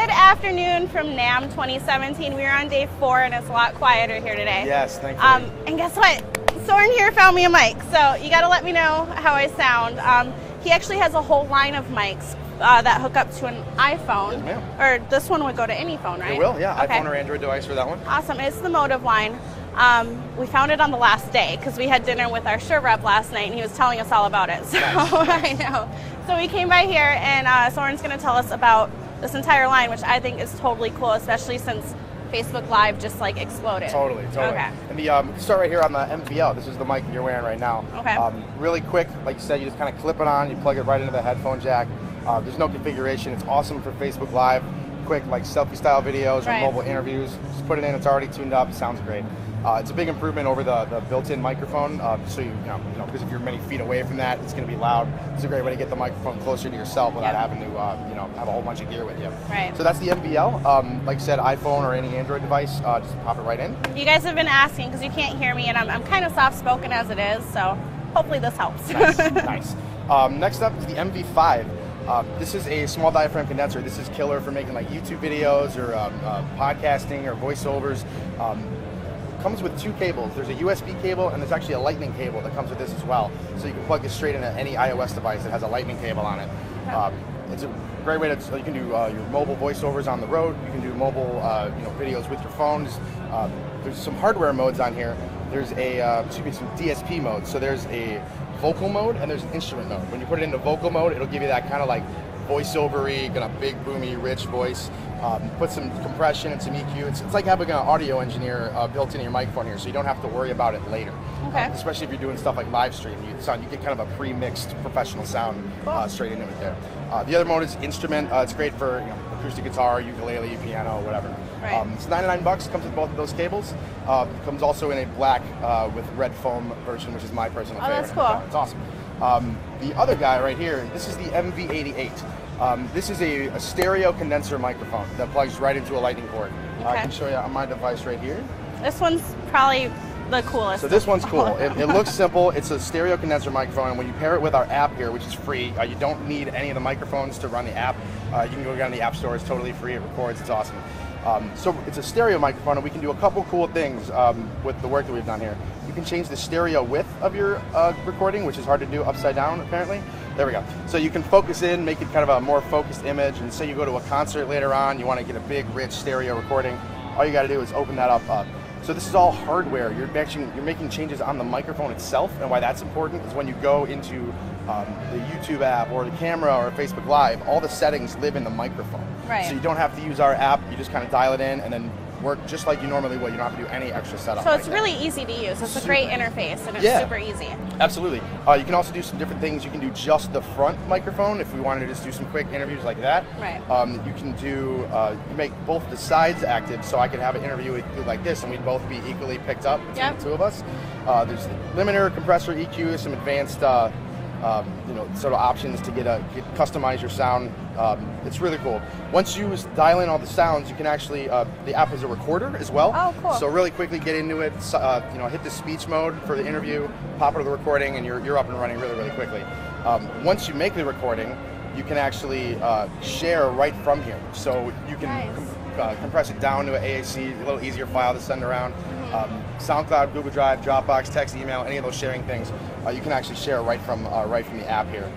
Good afternoon from NAMM 2017. We are on day 4 and it's a lot quieter here today. Yes, thankfully. And guess what? Soren here found me a mic, so you got to let me know how I sound. He actually has a whole line of mics that hook up to an iPhone. Yes, ma'am. Or this one would go to any phone, right? It will, yeah. Okay. iPhone or Android device for that one. Awesome. It's the Motiv line. We found it on the last day because we had dinner with our Shure rep last night and he was telling us all about it. So Nice. I know. So we came by here and Soren's going to tell us about this entire line, which I think is totally cool, especially since Facebook Live just like exploded. Totally. Okay. And we can start right here on the MVL. This is the mic you're wearing right now. Okay. Really quick, like you said, you just kind of clip it on, you plug it right into the headphone jack. There's no configuration. It's awesome for Facebook Live. Quick, like selfie style videos or Right. mobile interviews. Just put it in, it's already tuned up, it sounds great. It's a big improvement over the built-in microphone, so you know, because if you're many feet away from that, it's going to be loud. It's a great way to get the microphone closer to yourself without having to, have a whole bunch of gear with you. Right. So that's the MVL. Like I said, iPhone or any Android device, just pop it right in. You guys have been asking because you can't hear me and I'm kind of soft-spoken as it is, so hopefully this helps. Nice. Next up is the MV5. This is a small diaphragm condenser. This is killer for making like YouTube videos or podcasting or voiceovers. Comes with 2 cables. There's a USB cable and there's actually a lightning cable that comes with this as well. So you can plug this straight into any iOS device that has a lightning cable on it. It's a great way to, you can do your mobile voiceovers on the road. You can do mobile videos with your phones. There's some hardware modes on here. There's some DSP modes. So there's a vocal mode and there's an instrument mode. When you put it into vocal mode, it'll give you that kind of like voiceover-y, kind of big, boomy, rich voice. Put some compression and some EQ. It's like having an audio engineer built into your microphone here, so you don't have to worry about it later. Okay. Especially if you're doing stuff like live stream, you get kind of a pre-mixed professional sound straight into it there. The other mode is instrument. It's great for acoustic guitar, ukulele, piano, whatever. Right. It's $99. Comes with both of those cables. Comes also in a black with red foam version, which is my personal favorite. That's cool. It's awesome. The other guy right here, this is the MV88. This is a stereo condenser microphone that plugs right into a lightning cord. I Okay. can show you on my device right here. This one's probably the coolest. So this one's cool. It looks simple. It's a stereo condenser microphone, and when you pair it with our app here, which is free, you don't need any of the microphones to run the app. You can go down the app store. It's totally free. It records. It's awesome. So it's a stereo microphone, and we can do a couple cool things with the work that we've done here. You can change the stereo width of your recording, which is hard to do upside down, apparently. There we go. So you can focus in, make it kind of a more focused image, and say you go to a concert later on, you want to get a big, rich stereo recording, all you got to do is open that up. So this is all hardware. You're making changes on the microphone itself, and why that's important is when you go into the YouTube app or the camera or Facebook Live, all the settings live in the microphone. Right. So you don't have to use our app, you just kind of dial it in and then work just like you normally would. You don't have to do any extra setup. So it's like really easy to use. It's a great interface and it's super easy. Absolutely. You can also do some different things. You can do just the front microphone if we wanted to just do some quick interviews like that. Right. You can do, you make both the sides active, so I could have an interview with you like this and we'd both be equally picked up between the two of us. There's limiter, compressor, EQ, some advanced sort of options to customize your sound. It's really cool. Once you dial in all the sounds, you can actually, the app is a recorder as well. Oh, cool. So really quickly get into it, hit the speech mode for the interview, pop it to the recording, and you're up and running really, really quickly. Once you make the recording, you can actually share right from here. So you can compress it down to an AAC, a little easier file to send around. SoundCloud, Google Drive, Dropbox, text, email, any of those sharing things, you can actually share right from the app here.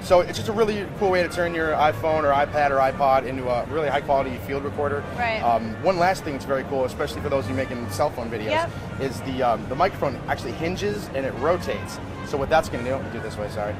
So it's just a really cool way to turn your iPhone or iPad or iPod into a really high quality field recorder. Right. One last thing that's very cool, especially for those of you making cell phone videos, is the microphone actually hinges and it rotates. So what that's going to do, let me do it this way, sorry.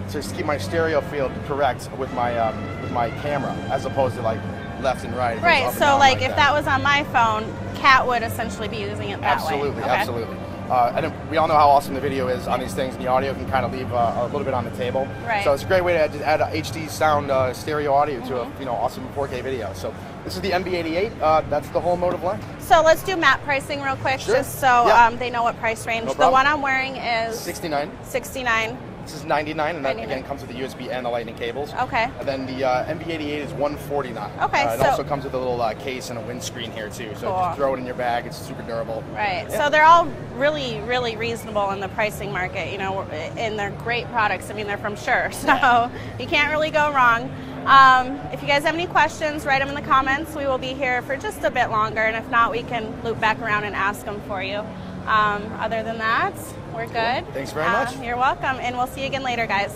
So just keep my stereo field correct with my camera, as opposed to like left and right. Right, so like if that was on my phone, Kat would essentially be using it that way. Absolutely, absolutely. And we all know how awesome the video is on these things, and the audio can kind of leave a little bit on the table. Right. So it's a great way to just add a HD sound stereo audio to a awesome 4K video. So this is the MV88. That's the whole Motiv line. So let's do map pricing real quick, just so they know what price range. No the one I'm wearing is $69. This is $99, and that again comes with the USB and the lightning cables. Okay. And then the MV88 is $149. Okay. It also comes with a little case and a windscreen here too. So just throw it in your bag. It's super durable. Right. Yeah. So they're all really, really reasonable in the pricing market. And they're great products. I mean, they're from Shure, so you can't really go wrong. If you guys have any questions, write them in the comments. We will be here for just a bit longer, and if not, we can loop back around and ask them for you. Other than that, we're good. Thanks very much. You're welcome, and we'll see you again later, guys.